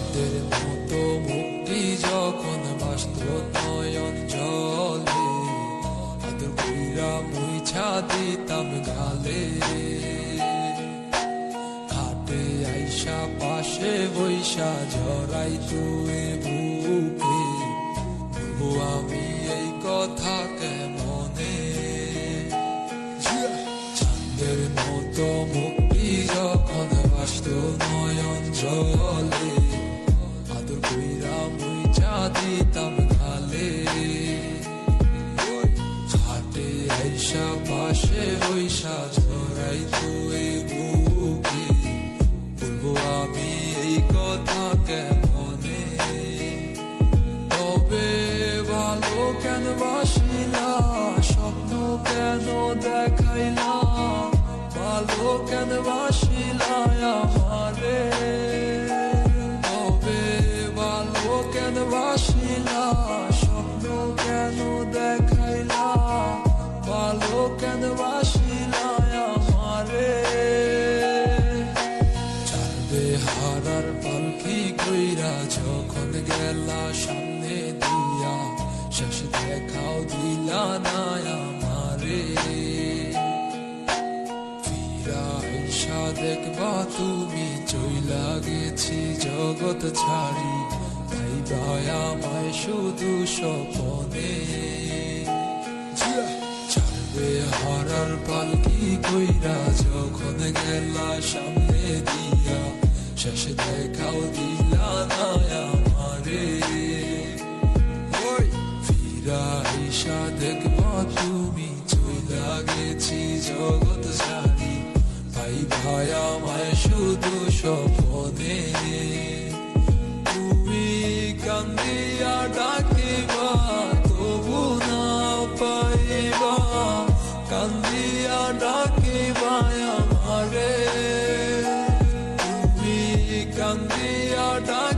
চাঁদের মতো মুক্তি যখন বাস্ত নয়ন জলে, আদর কইরা মুইছা দিতাম গালে। খাটে আইসা পাশে বৈশা জড়াই তুই বুকে, বলবো আমি এই কথা কেমনে। চাঁদের মতো মুক্তি যখন বাস্ত নয়ন জলে, আদর কইরা মুইছা দিতাম গালে। খাটে আইসা পাশে বৈশা জড়াই তুই বুকে, বলবো আমি এই কথা কেমনে। তবে ভালো কেন বাসিলা, স্বপ্ন কেন দেখাইলা, ভালো কেন বাসিলা আমারে। তবে ভালো কেন বাসিলা, স্বপ্ন কেন দেখাইলা, ভালো কেন বাসিলা আমারে। চাঁদে হারার পালকি কইরা যখন গেলা সামনে দিয়া, শেষ দেখাও দিলা না আমারে। ফিরা আইসা দেখবা তুমি চইলা গেছি জগৎ ছাড়ি, পাইবা আমায় শুধু স্বপনে। চাঁদে হারার পালকি কইরা যখন গেলা সামনে দিয়া, শেষ দেখাও দিলা না আমারে। ফিরা আইসা দেখবা তুমি চইলা গেছি জগৎ ছাড়ি, পাইবা আমায় শুধু স্বপনে। তুমি কান্দিয়া ডাকিবা তবু না পাইবা, কান্দিয়া ডাকিবা আমারে। তুমি কান্দিয়া ডাক